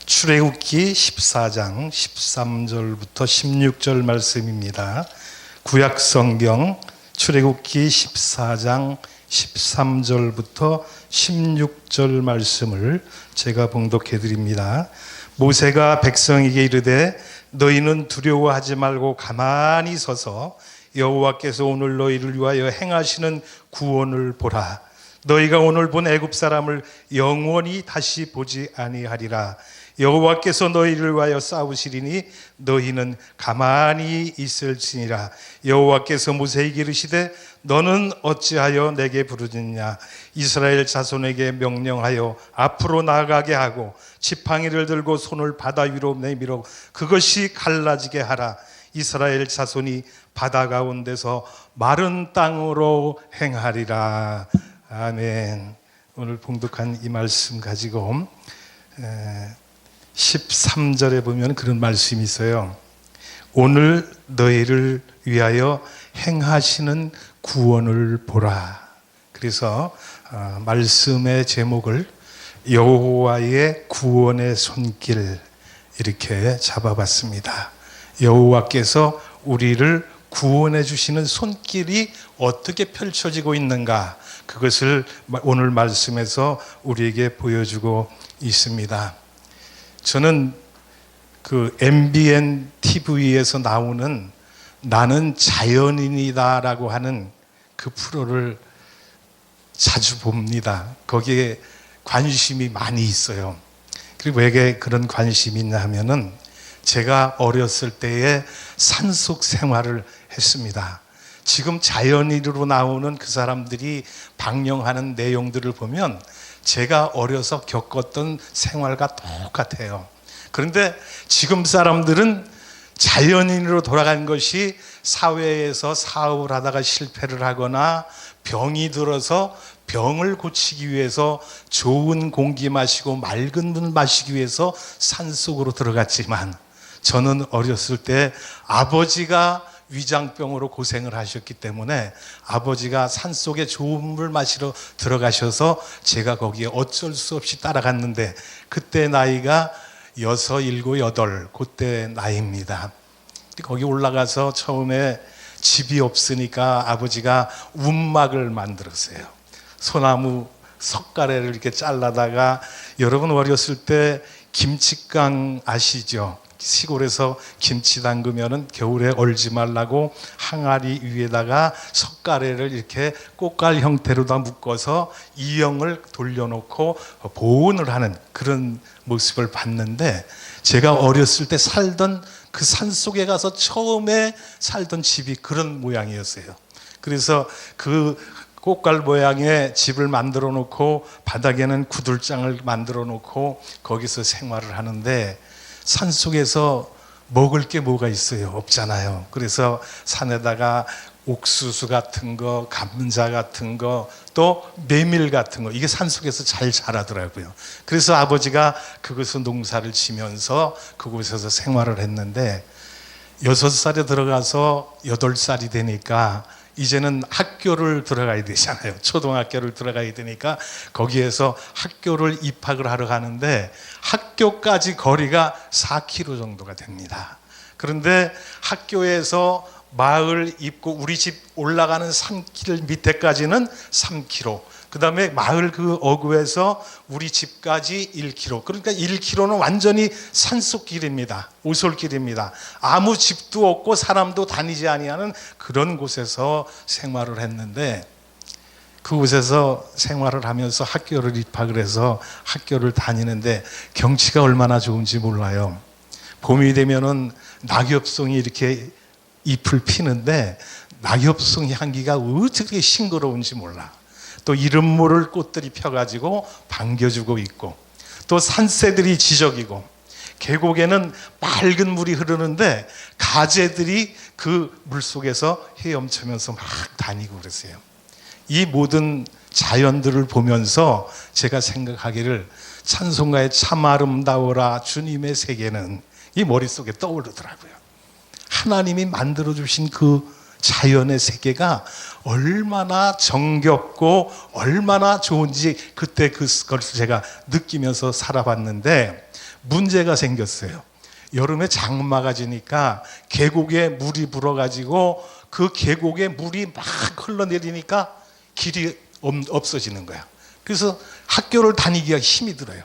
출애굽기 14장 13절부터 16절 말씀입니다. 구약 성경 출애굽기 14장 13절부터 16절 말씀을 제가 봉독해 드립니다. 모세가 백성에게 이르되 너희는 두려워하지 말고 가만히 서서 여호와께서 오늘 너희를 위하여 행하시는 구원을 보라. 너희가 오늘 본 애굽 사람을 영원히 다시 보지 아니하리라. 여호와께서 너희를 위하여 싸우시리니 너희는 가만히 있을지니라. 여호와께서 모세에게 이르시되 너는 어찌하여 내게 부르짖냐. 이스라엘 자손에게 명령하여 앞으로 나아가게 하고 지팡이를 들고 손을 바다 위로 내밀어 그것이 갈라지게 하라. 이스라엘 자손이 바다 가운데서 마른 땅으로 행하리라. 아멘. 오늘 봉독한 이 말씀 가지고 13절에 보면 그런 말씀이 있어요. 오늘 너희를 위하여 행하시는 구원을 보라. 그래서 말씀의 제목을 여호와의 구원의 손길 이렇게 잡아봤습니다. 여호와께서 우리를 구원해 주시는 손길이 어떻게 펼쳐지고 있는가, 그것을 오늘 말씀에서 우리에게 보여주고 있습니다. 저는 그 MBN TV에서 나오는 나는 자연인이다라고 하는 그 프로를 자주 봅니다. 거기에 관심이 많이 있어요. 그리고 왜 그런 관심이 있냐 하면은 제가 어렸을 때에 산속 생활을 했습니다. 지금 자연인으로 나오는 그 사람들이 방영하는 내용들을 보면 제가 어려서 겪었던 생활과 똑같아요. 그런데 지금 사람들은 자연인으로 돌아간 것이 사회에서 사업을 하다가 실패를 하거나 병이 들어서 병을 고치기 위해서 좋은 공기 마시고 맑은 물 마시기 위해서 산속으로 들어갔지만, 저는 어렸을 때 아버지가 위장병으로 고생을 하셨기 때문에 아버지가 산속에 좋은 물 마시러 들어가셔서 제가 거기에 어쩔 수 없이 따라갔는데, 그때 나이가 6, 7, 8 그때 나이입니다. 거기 올라가서 처음에 집이 없으니까 아버지가 움막을 만들었어요. 소나무 석가래를 이렇게 잘라다가, 여러분 어렸을 때 김치깡 아시죠? 시골에서 김치 담그면은 겨울에 얼지 말라고 항아리 위에다가 석가래를 이렇게 꽃갈 형태로 다 묶어서 이형을 돌려놓고 보온을 하는 그런 모습을 봤는데, 제가 어렸을 때 살던 그 산속에 가서 처음에 살던 집이 그런 모양이었어요. 그래서 그 꽃갈 모양의 집을 만들어 놓고 바닥에는 구들장을 만들어 놓고 거기서 생활을 하는데, 산속에서 먹을 게 뭐가 있어요? 없잖아요. 그래서 산에다가 옥수수 같은 거, 감자 같은 거, 또 메밀 같은 거, 이게 산속에서 잘 자라더라고요. 그래서 아버지가 그것을 농사를 지면서 그곳에서 생활을 했는데, 6살에 들어가서 8살이 되니까 이제는 학교를 들어가야 되잖아요. 초등학교를 들어가야 되니까 거기에서 학교를 입학을 하러 가는데 학교까지 거리가 4km 정도가 됩니다. 그런데 학교에서 마을 입구 우리 집 올라가는 산길 밑에까지는 3km, 그 다음에 마을 그 어구에서 우리 집까지 1km, 그러니까 1km는 완전히 산속길입니다. 오솔길입니다. 아무 집도 없고 사람도 다니지 아니하는 그런 곳에서 생활을 했는데, 그곳에서 생활을 하면서 학교를 입학을 해서 학교를 다니는데 경치가 얼마나 좋은지 몰라요. 봄이 되면은 낙엽송이 이렇게 잎을 피는데 낙엽송 향기가 어떻게 싱그러운지 몰라. 또 이름 모를 꽃들이 펴가지고 반겨주고 있고, 또 산새들이 지저귀고, 계곡에는 맑은 물이 흐르는데 가재들이 그 물속에서 헤엄치면서 막 다니고 그랬어요. 이 모든 자연들을 보면서 제가 생각하기를 찬송가의 참 아름다워라 주님의 세계는 이 머릿속에 떠오르더라고요. 하나님이 만들어주신 그 자연의 세계가 얼마나 정겹고 얼마나 좋은지 그때 그것을 제가 느끼면서 살아봤는데, 문제가 생겼어요. 여름에 장마가 지니까 계곡에 물이 불어가지고 그 계곡에 물이 막 흘러내리니까 길이 없어지는 거야. 그래서 학교를 다니기가 힘이 들어요.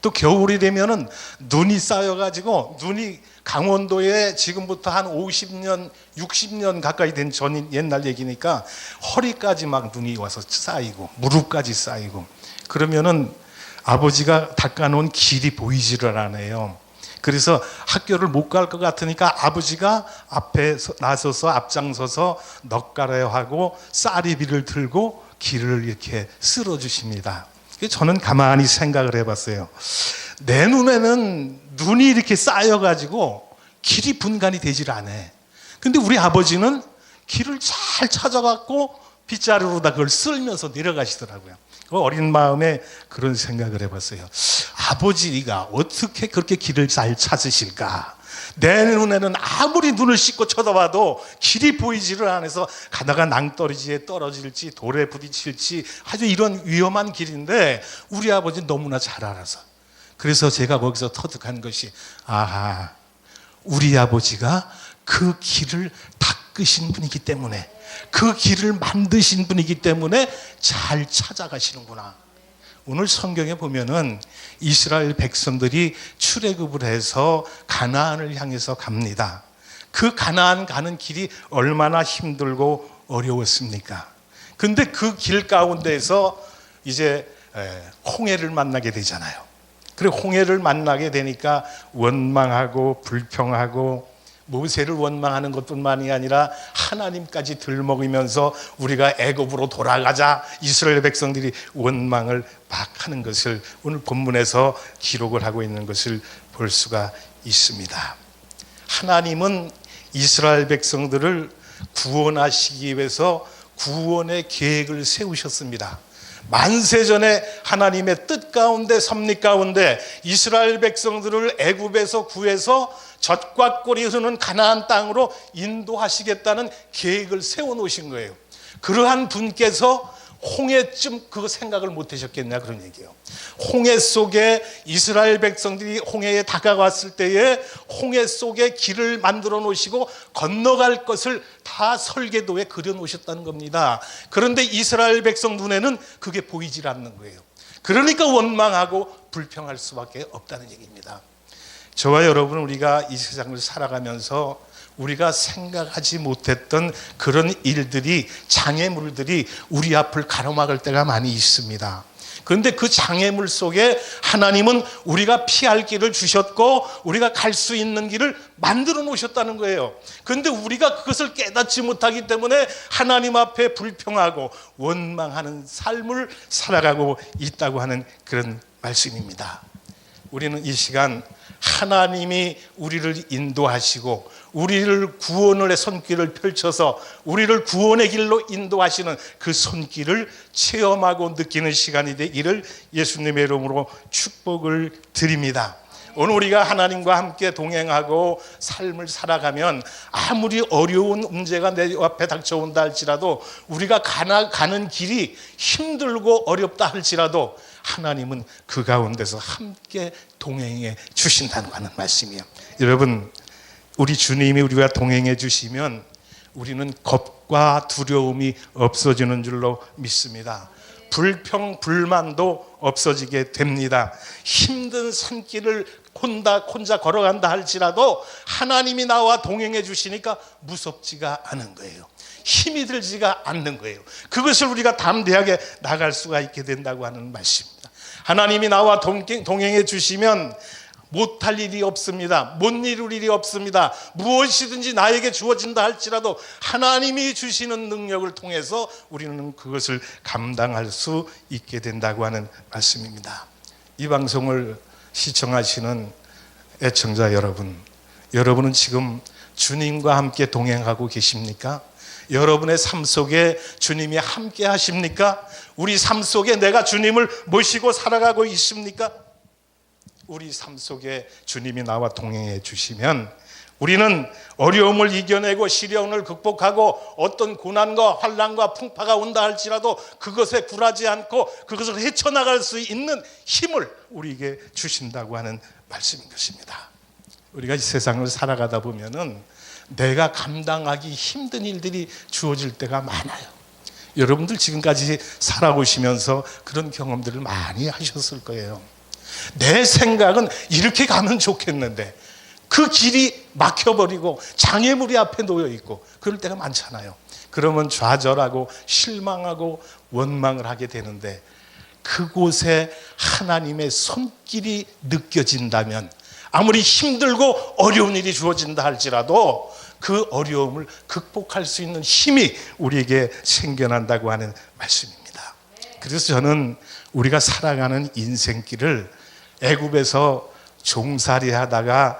또 겨울이 되면은 눈이 쌓여가지고, 눈이 강원도에 지금부터 한 50년, 60년 가까이 된 옛날 얘기니까 허리까지 막 눈이 와서 쌓이고 무릎까지 쌓이고, 그러면은 아버지가 닦아놓은 길이 보이지를 않아요. 그래서 학교를 못 갈 것 같으니까 아버지가 앞에 나서서 앞장서서 넋가려 하고 쌀이비를 들고 길을 이렇게 쓸어주십니다. 저는 가만히 생각을 해봤어요. 내 눈에는 눈이 이렇게 쌓여가지고 길이 분간이 되질 않아. 근데 우리 아버지는 길을 잘 찾아갖고 빗자루로다 그걸 쓸면서 내려가시더라고요. 어린 마음에 그런 생각을 해봤어요. 아버지가 어떻게 그렇게 길을 잘 찾으실까? 내 눈에는 아무리 눈을 씻고 쳐다봐도 길이 보이지를 않아서 가다가 낭떠러지에 떨어질지 돌에 부딪힐지 아주 이런 위험한 길인데 우리 아버지는 너무나 잘 알아서. 그래서 제가 거기서 터득한 것이, 아하, 우리 아버지가 그 길을 닦으신 분이기 때문에, 그 길을 만드신 분이기 때문에 잘 찾아가시는구나. 오늘 성경에 보면은 이스라엘 백성들이 출애굽을 해서 가나안을 향해서 갑니다. 그 가나안 가는 길이 얼마나 힘들고 어려웠습니까? 근데 그 길 가운데에서 이제 홍해를 만나게 되잖아요. 그리고 홍해를 만나게 되니까 원망하고 불평하고, 모세를 원망하는 것뿐만이 아니라 하나님까지 들먹이면서 우리가 애굽으로 돌아가자, 이스라엘 백성들이 원망을 막 하는 것을 오늘 본문에서 기록을 하고 있는 것을 볼 수가 있습니다. 하나님은 이스라엘 백성들을 구원하시기 위해서 구원의 계획을 세우셨습니다. 만세전에 하나님의 뜻 가운데, 섭리 가운데 이스라엘 백성들을 애굽에서 구해서 젖과 꿀이 흐르는 가나안 땅으로 인도하시겠다는 계획을 세워놓으신 거예요. 그러한 분께서 홍해쯤 그거 생각을 못 하셨겠냐, 그런 얘기예요. 홍해 속에 이스라엘 백성들이 홍해에 다가왔을 때에 홍해 속에 길을 만들어 놓으시고 건너갈 것을 다 설계도에 그려 놓으셨다는 겁니다. 그런데 이스라엘 백성 눈에는 그게 보이질 않는 거예요. 그러니까 원망하고 불평할 수밖에 없다는 얘기입니다. 저와 여러분, 우리가 이 세상을 살아가면서 우리가 생각하지 못했던 그런 일들이, 장애물들이 우리 앞을 가로막을 때가 많이 있습니다. 그런데 그 장애물 속에 하나님은 우리가 피할 길을 주셨고 우리가 갈 수 있는 길을 만들어 놓으셨다는 거예요. 그런데 우리가 그것을 깨닫지 못하기 때문에 하나님 앞에 불평하고 원망하는 삶을 살아가고 있다고 하는 그런 말씀입니다. 우리는 이 시간 하나님이 우리를 인도하시고 우리를 구원의 손길을 펼쳐서 우리를 구원의 길로 인도하시는 그 손길을 체험하고 느끼는 시간이 되기를 예수님의 이름으로 축복을 드립니다. 오늘 우리가 하나님과 함께 동행하고 삶을 살아가면 아무리 어려운 문제가 내 앞에 닥쳐온다 할지라도, 우리가 가는 길이 힘들고 어렵다 할지라도 하나님은 그 가운데서 함께 동행해 주신다는 말씀이에요. 여러분, 우리 주님이 우리와 동행해 주시면 우리는 겁과 두려움이 없어지는 줄로 믿습니다. 불평, 불만도 없어지게 됩니다. 힘든 산길을 혼자 걸어간다 할지라도 하나님이 나와 동행해 주시니까 무섭지가 않은 거예요. 힘이 들지가 않는 거예요. 그것을 우리가 담대하게 나갈 수가 있게 된다고 하는 말씀입니다. 하나님이 나와 동행해 주시면 못할 일이 없습니다. 못 이룰 일이 없습니다. 무엇이든지 나에게 주어진다 할지라도 하나님이 주시는 능력을 통해서 우리는 그것을 감당할 수 있게 된다고 하는 말씀입니다. 이 방송을 시청하시는 애청자 여러분, 여러분은 지금 주님과 함께 동행하고 계십니까? 여러분의 삶 속에 주님이 함께 하십니까? 우리 삶 속에 내가 주님을 모시고 살아가고 있습니까? 우리 삶 속에 주님이 나와 동행해 주시면 우리는 어려움을 이겨내고 시련을 극복하고 어떤 고난과 환난과 풍파가 온다 할지라도 그것에 굴하지 않고 그것을 헤쳐나갈 수 있는 힘을 우리에게 주신다고 하는 말씀인 것입니다. 우리가 이 세상을 살아가다 보면은 내가 감당하기 힘든 일들이 주어질 때가 많아요. 여러분들 지금까지 살아오시면서 그런 경험들을 많이 하셨을 거예요. 내 생각은 이렇게 가면 좋겠는데 그 길이 막혀버리고 장애물이 앞에 놓여 있고 그럴 때가 많잖아요. 그러면 좌절하고 실망하고 원망을 하게 되는데, 그곳에 하나님의 손길이 느껴진다면 아무리 힘들고 어려운 일이 주어진다 할지라도 그 어려움을 극복할 수 있는 힘이 우리에게 생겨난다고 하는 말씀입니다. 그래서 저는 우리가 살아가는 인생길을 애굽에서 종살이 하다가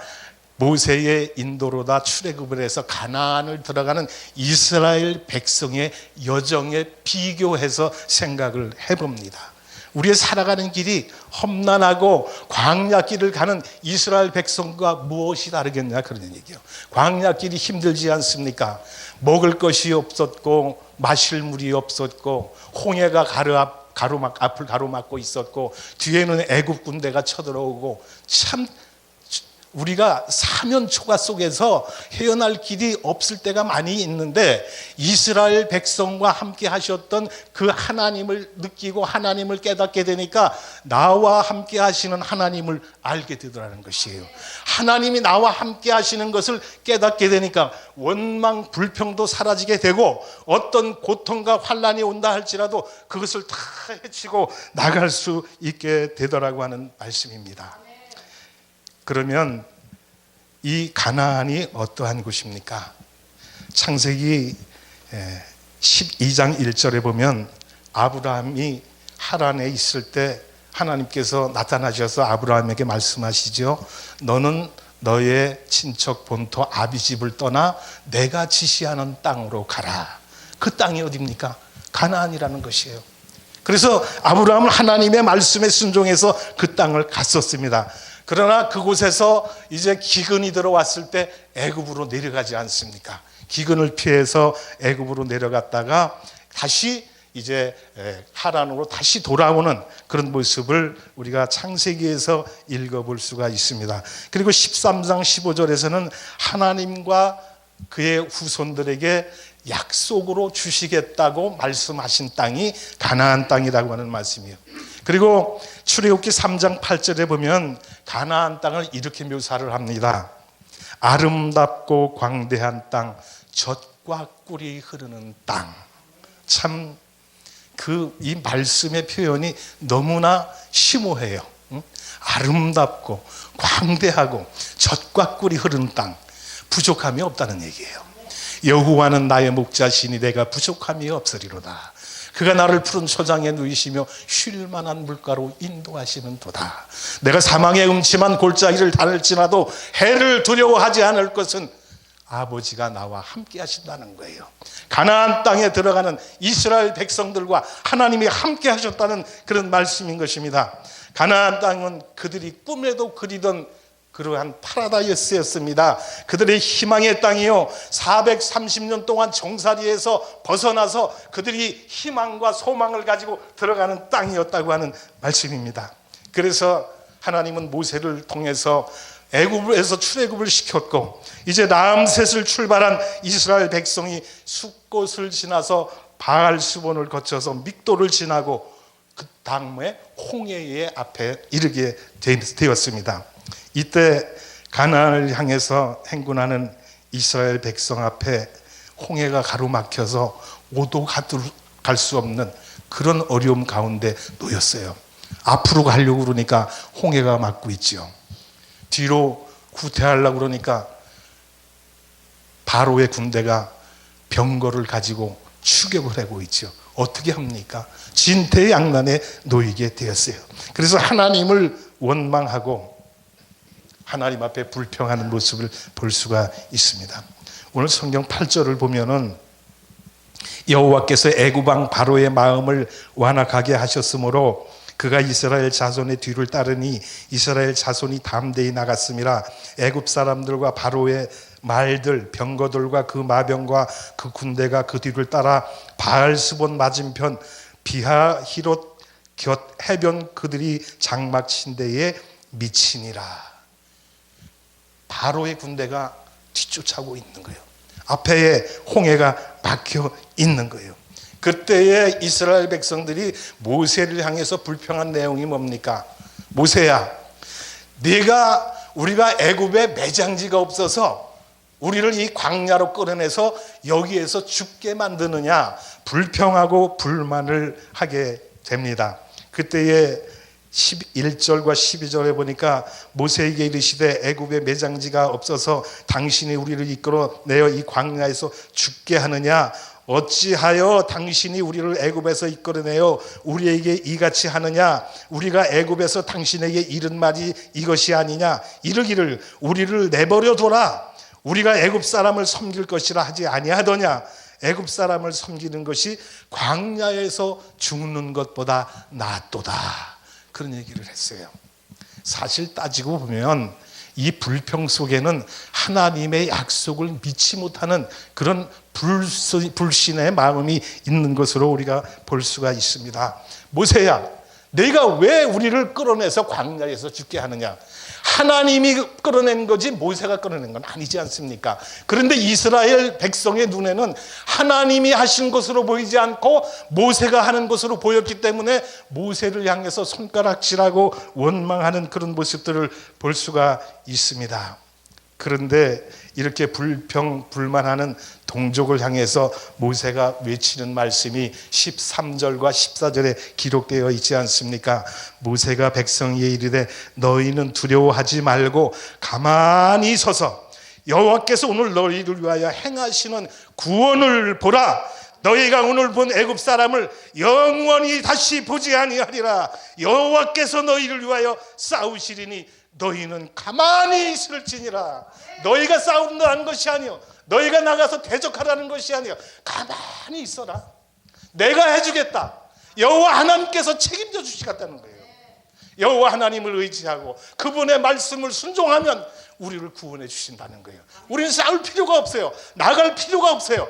모세의 인도로다 출애굽을 해서 가나안을 들어가는 이스라엘 백성의 여정에 비교해서 생각을 해봅니다. 우리의 살아가는 길이 험난하고 광야길을 가는 이스라엘 백성과 무엇이 다르겠냐, 그런 얘기예요. 광야길이 힘들지 않습니까? 먹을 것이 없었고 마실 물이 없었고 홍해가 앞을 가로막고 있었고 뒤에는 애굽 군대가 쳐들어오고, 참 우리가 사면 초가 속에서 헤어날 길이 없을 때가 많이 있는데, 이스라엘 백성과 함께 하셨던 그 하나님을 느끼고 하나님을 깨닫게 되니까 나와 함께 하시는 하나님을 알게 되더라는 것이에요. 하나님이 나와 함께 하시는 것을 깨닫게 되니까 원망 불평도 사라지게 되고, 어떤 고통과 환난이 온다 할지라도 그것을 다 헤치고 나갈 수 있게 되더라고 하는 말씀입니다. 그러면 이 가나안이 어떠한 곳입니까? 창세기 12장 1절에 보면 아브라함이 하란에 있을 때 하나님께서 나타나셔서 아브라함에게 말씀하시죠. 너는 너의 친척 본토 아비집을 떠나 내가 지시하는 땅으로 가라. 그 땅이 어디입니까? 가나안이라는 것이에요. 그래서 아브라함은 하나님의 말씀에 순종해서 그 땅을 갔었습니다. 그러나 그곳에서 이제 기근이 들어왔을 때 애굽으로 내려가지 않습니까? 기근을 피해서 애굽으로 내려갔다가 다시 이제 하란으로 다시 돌아오는 그런 모습을 우리가 창세기에서 읽어볼 수가 있습니다. 그리고 13장 15절에서는 하나님과 그의 후손들에게 약속으로 주시겠다고 말씀하신 땅이 가나안 땅이라고 하는 말씀이에요. 그리고 출애굽기 3장 8절에 보면 가나안 땅을 이렇게 묘사를 합니다. 아름답고 광대한 땅, 젖과 꿀이 흐르는 땅. 참 이 말씀의 표현이 너무나 심오해요. 아름답고 광대하고 젖과 꿀이 흐르는 땅, 부족함이 없다는 얘기예요. 여호와는 나의 목자시니 내가 부족함이 없으리로다. 그가 나를 푸른 초장에 누이시며 쉴 만한 물가로 인도하시는 도다. 내가 사망의 음침한 골짜기를 다닐지라도 해를 두려워하지 않을 것은 아버지가 나와 함께 하신다는 거예요. 가나안 땅에 들어가는 이스라엘 백성들과 하나님이 함께 하셨다는 그런 말씀인 것입니다. 가나안 땅은 그들이 꿈에도 그리던 그러한 파라다이스였습니다. 그들의 희망의 땅이요, 430년 동안 종살이에서 벗어나서 그들이 희망과 소망을 가지고 들어가는 땅이었다고 하는 말씀입니다. 그래서 하나님은 모세를 통해서 애굽에서 출애굽을 시켰고, 이제 라암셋을 출발한 이스라엘 백성이 숫곳을 지나서 바알수본을 거쳐서 믹도를 지나고 그 다음에 홍해의 앞에 이르게 되었습니다. 이때 가나안을 향해서 행군하는 이스라엘 백성 앞에 홍해가 가로막혀서 오도 갈 수 없는 그런 어려움 가운데 놓였어요. 앞으로 가려고 그러니까 홍해가 막고 있죠. 뒤로 후퇴하려고 그러니까 바로의 군대가 병거를 가지고 추격을 하고 있죠. 어떻게 합니까? 진퇴양난에 놓이게 되었어요. 그래서 하나님을 원망하고 하나님 앞에 불평하는 모습을 볼 수가 있습니다. 오늘 성경 8절을 보면은 여호와께서 애굽 왕 바로의 마음을 완악하게 하셨으므로 그가 이스라엘 자손의 뒤를 따르니 이스라엘 자손이 담대히 나갔음이라. 애굽 사람들과 바로의 말들, 병거들과 그 마병과 그 군대가 그 뒤를 따라 바알스본 맞은편 비하히롯 곁 해변 그들이 장막 친 데에 미치니라. 바로의 군대가 뒤쫓아오고 있는 거예요. 앞에 홍해가 막혀 있는 거예요. 그때에 이스라엘 백성들이 모세를 향해서 불평한 내용이 뭡니까? 모세야, 우리가 애굽에 매장지가 없어서 우리를 이 광야로 끌어내서 여기에서 죽게 만드느냐, 불평하고 불만을 하게 됩니다. 그때에 1절과 12절에 보니까 모세에게 이르시되 애굽에 매장지가 없어서 당신이 우리를 이끌어내어 이 광야에서 죽게 하느냐, 어찌하여 당신이 우리를 애굽에서 이끌어내어 우리에게 이같이 하느냐, 우리가 애굽에서 당신에게 이른 말이 이것이 아니냐, 이르기를 우리를 내버려 둬라, 우리가 애굽 사람을 섬길 것이라 하지 아니하더냐, 애굽 사람을 섬기는 것이 광야에서 죽는 것보다 낫도다, 그런 얘기를 했어요. 사실 따지고 보면 이 불평 속에는 하나님의 약속을 믿지 못하는 그런 불신의 마음이 있는 것으로 우리가 볼 수가 있습니다. 모세야, 내가 왜 우리를 끌어내서 광야에서 죽게 하느냐? 하나님이 끌어낸 거지 모세가 끌어낸 건 아니지 않습니까? 그런데 이스라엘 백성의 눈에는 하나님이 하신 것으로 보이지 않고 모세가 하는 것으로 보였기 때문에 모세를 향해서 손가락질하고 원망하는 그런 모습들을 볼 수가 있습니다. 그런데 이렇게 불평불만하는 동족을 향해서 모세가 외치는 말씀이 13절과 14절에 기록되어 있지 않습니까? 모세가 백성에게 이르되 너희는 두려워하지 말고 가만히 서서 여호와께서 오늘 너희를 위하여 행하시는 구원을 보라. 너희가 오늘 본 애굽 사람을 영원히 다시 보지 아니하리라. 여호와께서 너희를 위하여 싸우시리니 너희는 가만히 있을지니라. 너희가 싸운다는 것이 아니요, 너희가 나가서 대적하라는 것이 아니요, 가만히 있어라. 내가 해주겠다. 여호와 하나님께서 책임져 주시겠다는 거예요. 여호와 하나님을 의지하고 그분의 말씀을 순종하면 우리를 구원해 주신다는 거예요. 우리는 싸울 필요가 없어요. 나갈 필요가 없어요.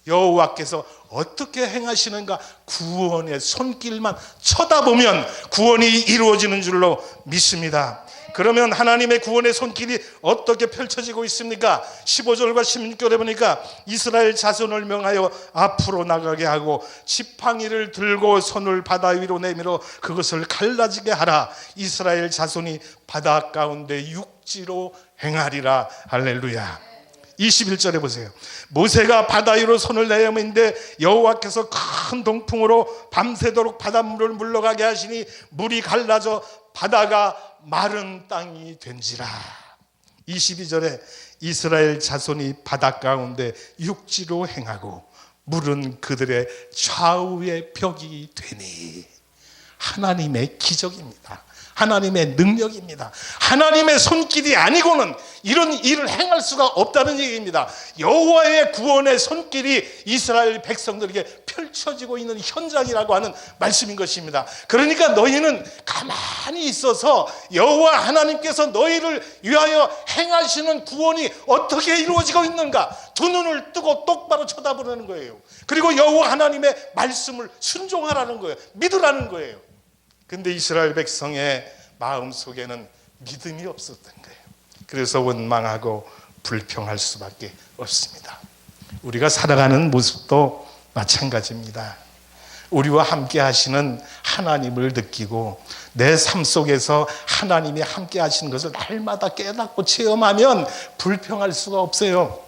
여호와께서 어떻게 행하시는가 구원의 손길만 쳐다보면 구원이 이루어지는 줄로 믿습니다. 그러면 하나님의 구원의 손길이 어떻게 펼쳐지고 있습니까? 15절과 16절에 보니까 이스라엘 자손을 명하여 앞으로 나가게 하고 지팡이를 들고 손을 바다 위로 내밀어 그것을 갈라지게 하라. 이스라엘 자손이 바다 가운데 육지로 행하리라. 할렐루야. 21절에 보세요. 모세가 바다 위로 손을 내밀는데 여호와께서 큰 동풍으로 밤새도록 바닷물을 물러가게 하시니 물이 갈라져 바다가 마른 땅이 된지라. 22절에 이스라엘 자손이 바다 가운데 육지로 행하고 물은 그들의 좌우의 벽이 되니. 하나님의 기적입니다. 하나님의 능력입니다. 하나님의 손길이 아니고는 이런 일을 행할 수가 없다는 얘기입니다. 여호와의 구원의 손길이 이스라엘 백성들에게 펼쳐지고 있는 현장이라고 하는 말씀인 것입니다. 그러니까 너희는 가만히 있어서 여호와 하나님께서 너희를 위하여 행하시는 구원이 어떻게 이루어지고 있는가 두 눈을 뜨고 똑바로 쳐다보라는 거예요. 그리고 여호와 하나님의 말씀을 순종하라는 거예요. 믿으라는 거예요. 근데 이스라엘 백성의 마음 속에는 믿음이 없었던 거예요. 그래서 원망하고 불평할 수밖에 없습니다. 우리가 살아가는 모습도 마찬가지입니다. 우리와 함께 하시는 하나님을 느끼고 내 삶 속에서 하나님이 함께 하시는 것을 날마다 깨닫고 체험하면 불평할 수가 없어요.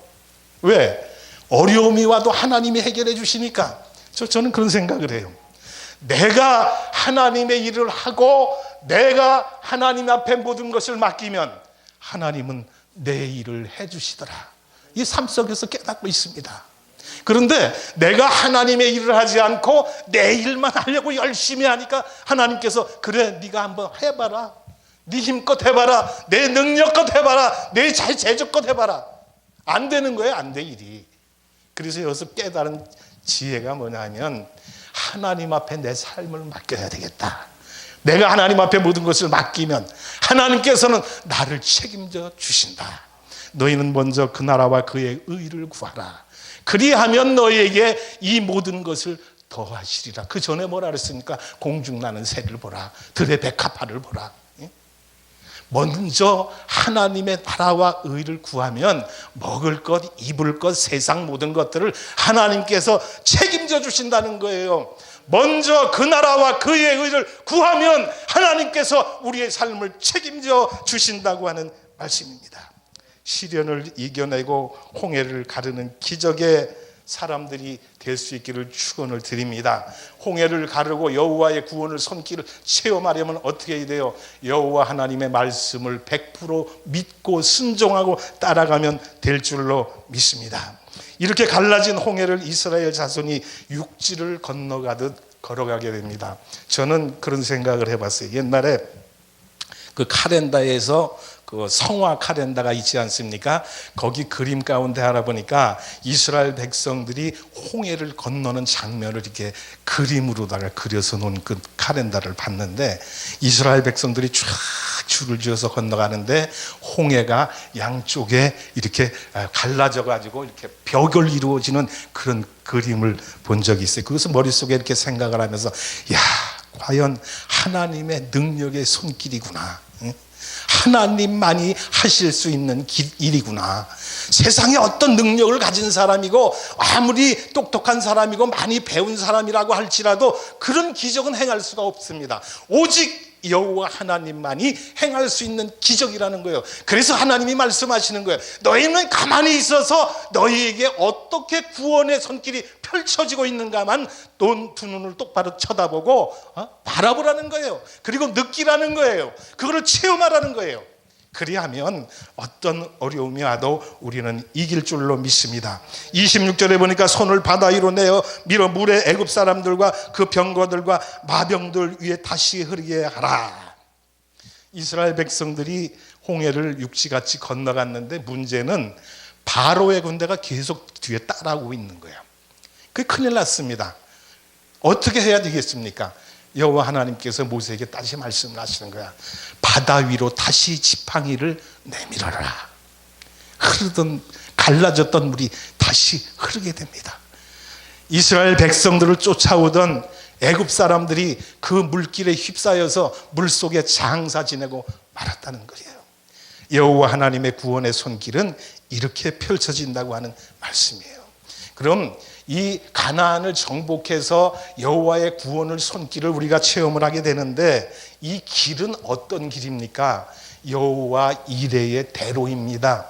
왜? 어려움이 와도 하나님이 해결해 주시니까. 저는 그런 생각을 해요. 내가 하나님의 일을 하고 내가 하나님 앞에 모든 것을 맡기면 하나님은 내 일을 해주시더라. 이 삶 속에서 깨닫고 있습니다. 그런데 내가 하나님의 일을 하지 않고 내 일만 하려고 열심히 하니까 하나님께서 그래 네가 한번 해봐라. 네 힘껏 해봐라. 내 능력껏 해봐라. 내 재주껏 해봐라. 안 되는 거예요. 안 돼 일이. 그래서 여기서 깨달은 지혜가 뭐냐면 하나님 앞에 내 삶을 맡겨야 되겠다. 내가 하나님 앞에 모든 것을 맡기면 하나님께서는 나를 책임져 주신다. 너희는 먼저 그 나라와 그의 의를 구하라. 그리하면 너희에게 이 모든 것을 더하시리라. 그 전에 뭐라 그랬습니까? 공중나는 새를 보라. 들의 백합화를 보라. 먼저 하나님의 나라와 의를 구하면 먹을 것, 입을 것, 세상 모든 것들을 하나님께서 책임져 주신다는 거예요. 먼저 그 나라와 그의 의를 구하면 하나님께서 우리의 삶을 책임져 주신다고 하는 말씀입니다. 시련을 이겨내고 홍해를 가르는 기적의 사람들이 될 수 있기를 축원을 드립니다. 홍해를 가르고 여호와의 구원을 손길을 체험하려면 어떻게 해야 돼요? 여호와 하나님의 말씀을 100% 믿고 순종하고 따라가면 될 줄로 믿습니다. 이렇게 갈라진 홍해를 이스라엘 자손이 육지를 건너가듯 걸어가게 됩니다. 저는 그런 생각을 해봤어요. 옛날에 그 카렌다에서 그 성화 카렌다가 있지 않습니까? 거기 그림 가운데 하나 보니까 이스라엘 백성들이 홍해를 건너는 장면을 이렇게 그림으로다가 그려서 놓은 그 카렌다를 봤는데, 이스라엘 백성들이 쫙 줄을 지어서 건너가는데 홍해가 양쪽에 이렇게 갈라져 가지고 이렇게 벽을 이루어지는 그런 그림을 본 적이 있어요. 그것을 머릿속에 이렇게 생각을 하면서, 야, 과연 하나님의 능력의 손길이구나. 하나님만이 하실 수 있는 일이구나. 세상에 어떤 능력을 가진 사람이고 아무리 똑똑한 사람이고 많이 배운 사람이라고 할지라도 그런 기적은 행할 수가 없습니다. 오직 여호와 하나님만이 행할 수 있는 기적이라는 거예요. 그래서 하나님이 말씀하시는 거예요. 너희는 가만히 있어서 너희에게 어떻게 구원의 손길이 펼쳐지고 있는가만 두 눈을 똑바로 쳐다보고 바라보라는 거예요. 그리고 느끼라는 거예요. 그거를 체험하라는 거예요. 그리하면 어떤 어려움이 와도 우리는 이길 줄로 믿습니다. 26절에 보니까 손을 바다 위로 내어 밀어 물에 애굽 사람들과 그 병거들과 마병들 위에 다시 흐르게 하라. 이스라엘 백성들이 홍해를 육지같이 건너갔는데 문제는 바로의 군대가 계속 뒤에 따라오고 있는 거예요. 그게 큰일 났습니다. 어떻게 해야 되겠습니까? 여호와 하나님께서 모세에게 다시 말씀을 하시는 거야. 바다 위로 다시 지팡이를 내밀어라. 흐르던 갈라졌던 물이 다시 흐르게 됩니다. 이스라엘 백성들을 쫓아오던 애굽 사람들이 그 물길에 휩싸여서 물속에 장사 지내고 말았다는 거예요. 여호와 하나님의 구원의 손길은 이렇게 펼쳐진다고 하는 말씀이에요. 그럼 이 가나안을 정복해서 여호와의 구원을 손길을 우리가 체험을 하게 되는데, 이 길은 어떤 길입니까? 여호와 이레의 대로입니다.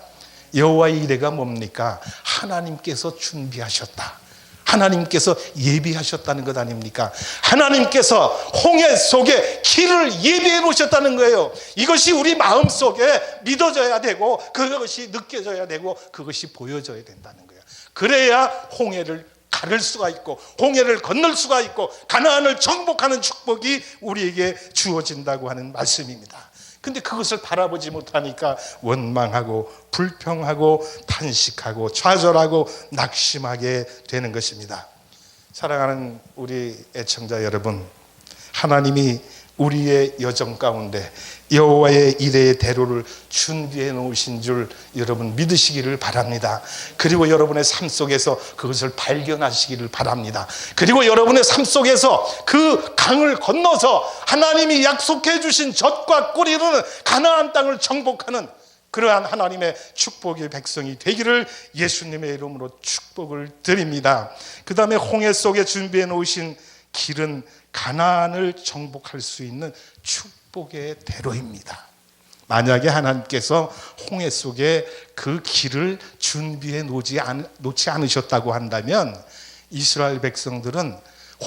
여호와 이레가 뭡니까? 하나님께서 준비하셨다, 하나님께서 예비하셨다는 것 아닙니까? 하나님께서 홍해 속에 길을 예비해 놓으셨다는 거예요. 이것이 우리 마음속에 믿어져야 되고 그것이 느껴져야 되고 그것이 보여져야 된다는 거예요. 그래야 홍해를 가를 수가 있고 홍해를 건널 수가 있고 가나안을 정복하는 축복이 우리에게 주어진다고 하는 말씀입니다. 근데 그것을 바라보지 못하니까 원망하고 불평하고 탄식하고 좌절하고 낙심하게 되는 것입니다. 사랑하는 우리 애청자 여러분, 하나님이 우리의 여정 가운데 여호와의 이레의 대로를 준비해 놓으신 줄 여러분 믿으시기를 바랍니다. 그리고 여러분의 삶 속에서 그것을 발견하시기를 바랍니다. 그리고 여러분의 삶 속에서 그 강을 건너서 하나님이 약속해 주신 젖과 꿀이 흐르는 가나안 땅을 정복하는 그러한 하나님의 축복의 백성이 되기를 예수님의 이름으로 축복을 드립니다. 그 다음에 홍해 속에 준비해 놓으신 길은 가나안을 정복할 수 있는 축복의 대로입니다. 만약에 하나님께서 홍해 속에 그 길을 준비해 놓지 않으셨다고 한다면 이스라엘 백성들은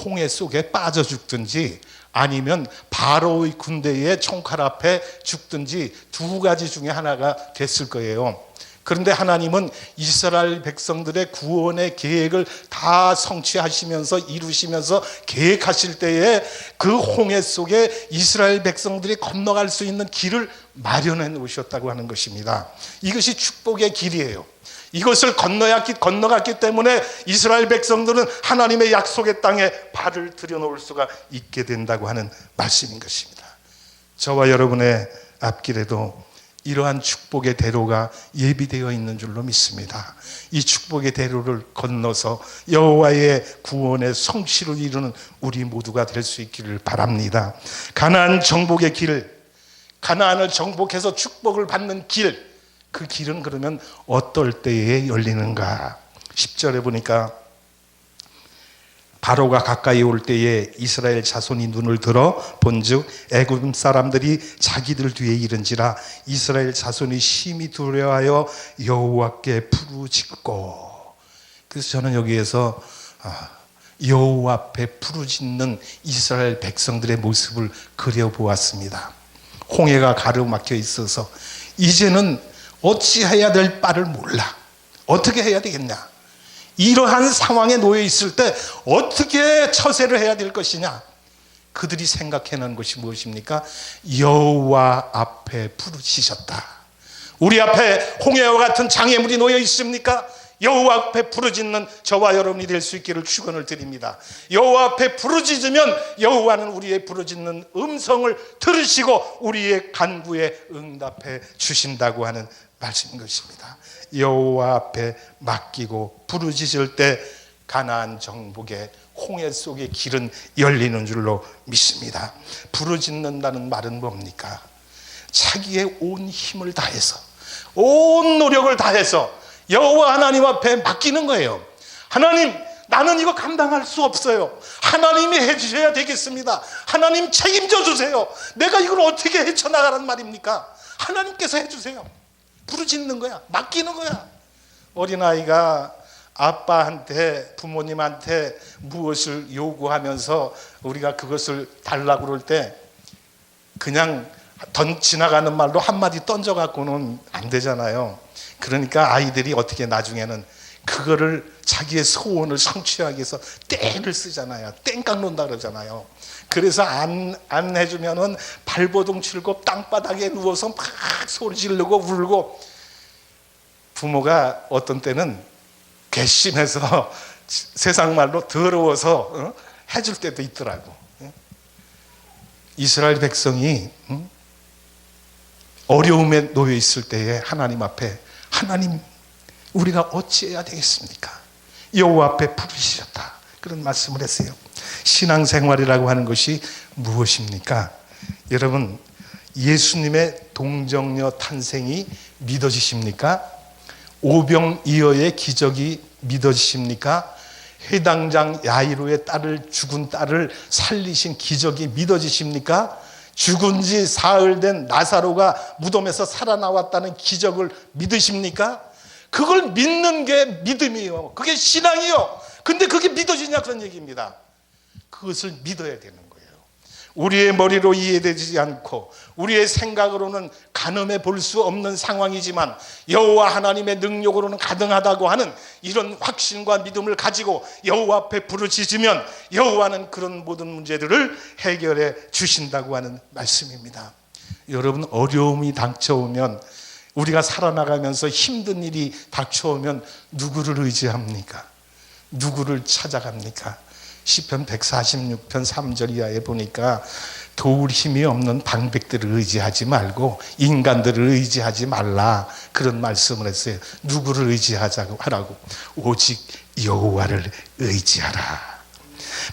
홍해 속에 빠져 죽든지 아니면 바로의 군대의 총칼 앞에 죽든지 두 가지 중에 하나가 됐을 거예요. 그런데 하나님은 이스라엘 백성들의 구원의 계획을 다 성취하시면서 이루시면서 계획하실 때에 그 홍해 속에 이스라엘 백성들이 건너갈 수 있는 길을 마련해 놓으셨다고 하는 것입니다. 이것이 축복의 길이에요. 이것을 건너갔기 때문에 이스라엘 백성들은 하나님의 약속의 땅에 발을 들여놓을 수가 있게 된다고 하는 말씀인 것입니다. 저와 여러분의 앞길에도 이러한 축복의 대로가 예비되어 있는 줄로 믿습니다. 이 축복의 대로를 건너서 여호와의 구원의 성취를 이루는 우리 모두가 될 수 있기를 바랍니다. 가나안 정복의 길, 가나안을 정복해서 축복을 받는 길, 그 길은 그러면 어떨 때에 열리는가? 10절에 보니까 바로가 가까이 올 때에 이스라엘 자손이 눈을 들어 본즉 애굽 사람들이 자기들 뒤에 이른지라 이스라엘 자손이 심히 두려워하여 여호와께 부르짖고. 그래서 저는 여기에서 여호와 앞에 부르짖는 이스라엘 백성들의 모습을 그려보았습니다. 홍해가 가로막혀 있어서 이제는 어찌해야 될 바를 몰라. 어떻게 해야 되겠냐? 이러한 상황에 놓여 있을 때 어떻게 처세를 해야 될 것이냐? 그들이 생각해낸 것이 무엇입니까? 여호와 앞에 부르짖었다. 우리 앞에 홍해와 같은 장애물이 놓여 있습니까? 여호와 앞에 부르짖는 저와 여러분이 될 수 있기를 축원을 드립니다. 여호와 앞에 부르짖으면 여호와는 우리의 부르짖는 음성을 들으시고 우리의 간구에 응답해 주신다고 하는 말씀인 것입니다. 여호와 앞에 맡기고 부르짖을 때 가나안 정복의 홍해 속의 길은 열리는 줄로 믿습니다. 부르짖는다는 말은 뭡니까? 자기의 온 힘을 다해서, 온 노력을 다해서 여호와 하나님 앞에 맡기는 거예요. 하나님, 나는 이거 감당할 수 없어요. 하나님이 해주셔야 되겠습니다. 하나님 책임져 주세요. 내가 이걸 어떻게 헤쳐나가란 말입니까? 하나님께서 해주세요. 부르짖는 거야. 맡기는 거야. 어린아이가 아빠한테, 부모님한테 무엇을 요구하면서 우리가 그것을 달라고 그럴 때 그냥 지나가는 말로 한마디 던져갖고는 안 되잖아요. 그러니까 아이들이 어떻게 나중에는 그거를 자기의 소원을 성취하기 위해서 땡을 쓰잖아요. 땡깡 논다 그러잖아요. 그래서 안 해주면은 발버둥 치고 땅바닥에 누워서 막 소리 지르고 울고, 부모가 어떤 때는 괘씸해서 세상 말로 더러워서 해줄 때도 있더라고. 이스라엘 백성이 어려움에 놓여 있을 때에 하나님 앞에, 하나님 우리가 어찌해야 되겠습니까? 여호와 앞에 부르짖었다. 그런 말씀을 했어요. 신앙생활이라고 하는 것이 무엇입니까? 여러분, 예수님의 동정녀 탄생이 믿어지십니까? 오병이어의 기적이 믿어지십니까? 회당장 야이로의 죽은 딸을 살리신 기적이 믿어지십니까? 죽은 지 사흘 된 나사로가 무덤에서 살아나왔다는 기적을 믿으십니까? 그걸 믿는 게 믿음이에요. 그게 신앙이요. 근데 그게 믿어지냐 그런 얘기입니다. 그것을 믿어야 되는 거예요. 우리의 머리로 이해되지 않고 우리의 생각으로는 가늠해 볼 수 없는 상황이지만 여호와 하나님의 능력으로는 가능하다고 하는 이런 확신과 믿음을 가지고 여호와 앞에 부르짖으면 여호와는 그런 모든 문제들을 해결해 주신다고 하는 말씀입니다. 여러분, 어려움이 닥쳐오면, 우리가 살아나가면서 힘든 일이 닥쳐오면 누구를 의지합니까? 누구를 찾아갑니까? 시편 146편 3절 이하에 보니까 도울 힘이 없는 방백들을 의지하지 말고 인간들을 의지하지 말라, 그런 말씀을 했어요. 누구를 의지하자고 하라고? 오직 여호와를 의지하라.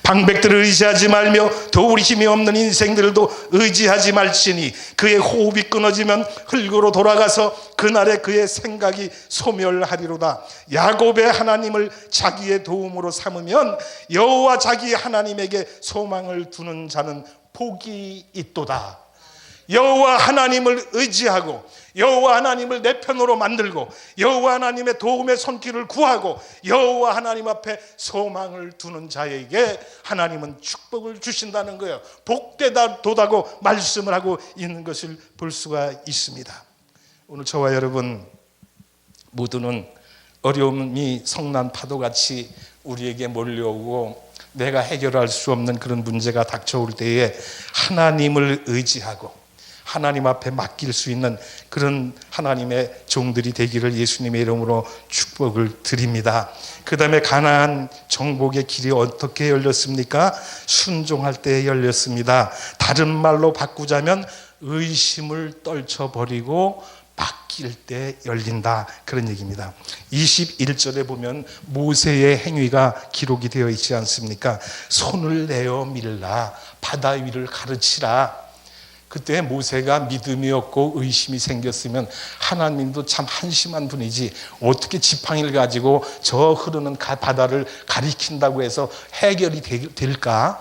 방백들을 의지하지 말며 도울 힘이 없는 인생들도 의지하지 말지니 그의 호흡이 끊어지면 흙으로 돌아가서 그날에 그의 생각이 소멸하리로다. 야곱의 하나님을 자기의 도움으로 삼으면 여호와 자기 하나님에게 소망을 두는 자는 복이 있도다. 여호와 하나님을 의지하고 여호와 하나님을 내 편으로 만들고 여호와 하나님의 도움의 손길을 구하고 여호와 하나님 앞에 소망을 두는 자에게 하나님은 축복을 주신다는 거예요. 복되다도다고 말씀을 하고 있는 것을 볼 수가 있습니다. 오늘 저와 여러분 모두는 어려움이 성난 파도같이 우리에게 몰려오고 내가 해결할 수 없는 그런 문제가 닥쳐올 때에 하나님을 의지하고 하나님 앞에 맡길 수 있는 그런 하나님의 종들이 되기를 예수님의 이름으로 축복을 드립니다. 그 다음에 가나안 정복의 길이 어떻게 열렸습니까? 순종할 때 열렸습니다. 다른 말로 바꾸자면 의심을 떨쳐버리고 맡길 때 열린다, 그런 얘기입니다. 21절에 보면 모세의 행위가 기록이 되어 있지 않습니까? 손을 내어 밀라, 바다 위를 가르치라. 그때 모세가 믿음이 없고 의심이 생겼으면 하나님도 참 한심한 분이지 어떻게 지팡이를 가지고 저 흐르는 바다를 가리킨다고 해서 해결이 될까?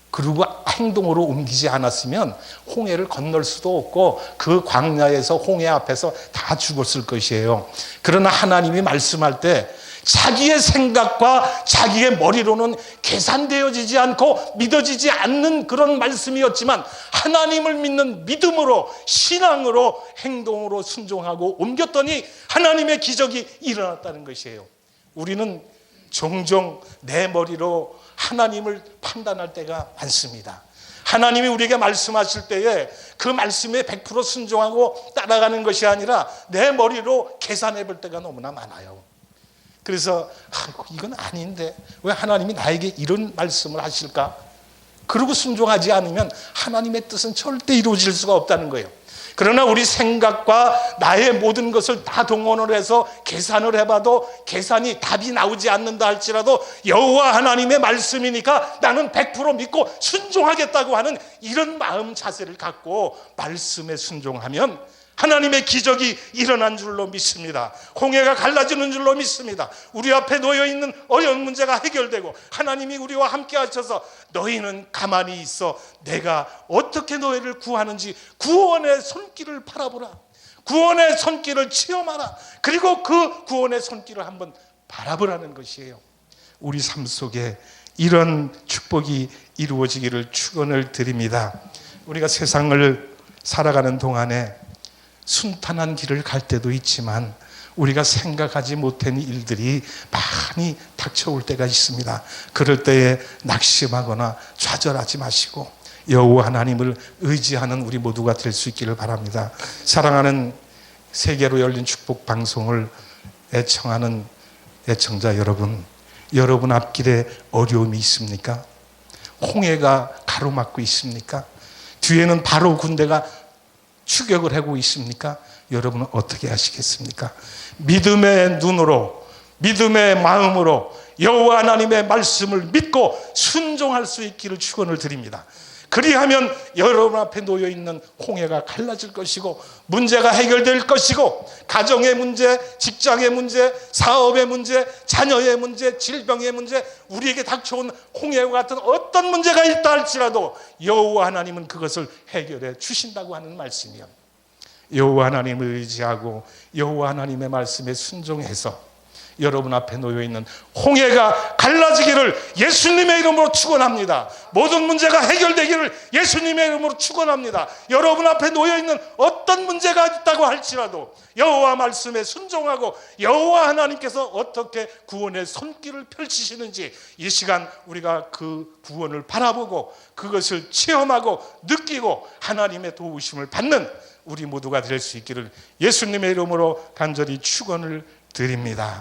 그리고 행동으로 옮기지 않았으면 홍해를 건널 수도 없고 그 광야에서 홍해 앞에서 다 죽었을 것이에요. 그러나 하나님이 말씀할 때 자기의 생각과 자기의 머리로는 계산되어지지 않고 믿어지지 않는 그런 말씀이었지만 하나님을 믿는 믿음으로 신앙으로 행동으로 순종하고 옮겼더니 하나님의 기적이 일어났다는 것이에요. 우리는 종종 내 머리로 하나님을 판단할 때가 많습니다. 하나님이 우리에게 말씀하실 때에 그 말씀에 100% 순종하고 따라가는 것이 아니라 내 머리로 계산해 볼 때가 너무나 많아요. 그래서 이건 아닌데 왜 하나님이 나에게 이런 말씀을 하실까? 그러고 순종하지 않으면 하나님의 뜻은 절대 이루어질 수가 없다는 거예요. 그러나 우리 생각과 나의 모든 것을 다 동원을 해서 계산을 해봐도 계산이 답이 나오지 않는다 할지라도 여호와 하나님의 말씀이니까 나는 100% 믿고 순종하겠다고 하는 이런 마음 자세를 갖고 말씀에 순종하면 하나님의 기적이 일어난 줄로 믿습니다. 홍해가 갈라지는 줄로 믿습니다. 우리 앞에 놓여있는 어려운 문제가 해결되고 하나님이 우리와 함께 하셔서 너희는 가만히 있어 내가 어떻게 너희를 구하는지 구원의 손길을 바라보라. 구원의 손길을 체험하라. 그리고 그 구원의 손길을 한번 바라보라는 것이에요. 우리 삶 속에 이런 축복이 이루어지기를 축원을 드립니다. 우리가 세상을 살아가는 동안에 순탄한 길을 갈 때도 있지만 우리가 생각하지 못한 일들이 많이 닥쳐올 때가 있습니다. 그럴 때에 낙심하거나 좌절하지 마시고 여호와 하나님을 의지하는 우리 모두가 될 수 있기를 바랍니다. 사랑하는 세계로 열린 축복 방송을 애청하는 애청자 여러분, 여러분 앞길에 어려움이 있습니까? 홍해가 가로막고 있습니까? 뒤에는 바로 군대가 추격을 하고 있습니까? 여러분은 어떻게 하시겠습니까? 믿음의 눈으로, 믿음의 마음으로 여호와 하나님의 말씀을 믿고 순종할 수 있기를 축원을 드립니다. 그리하면 여러분 앞에 놓여있는 홍해가 갈라질 것이고 문제가 해결될 것이고 가정의 문제, 직장의 문제, 사업의 문제, 자녀의 문제, 질병의 문제, 우리에게 닥쳐온 홍해와 같은 어떤 문제가 있다 할지라도 여호와 하나님은 그것을 해결해 주신다고 하는 말씀이요. 여호와 하나님을 의지하고 여호와 하나님의 말씀에 순종해서 여러분 앞에 놓여있는 홍해가 갈라지기를 예수님의 이름으로 축원합니다. 모든 문제가 해결되기를 예수님의 이름으로 축원합니다. 여러분 앞에 놓여있는 어떤 문제가 있다고 할지라도 여호와 말씀에 순종하고 여호와 하나님께서 어떻게 구원의 손길을 펼치시는지 이 시간 우리가 그 구원을 바라보고 그것을 체험하고 느끼고 하나님의 도우심을 받는 우리 모두가 될 수 있기를 예수님의 이름으로 간절히 축원을 드립니다.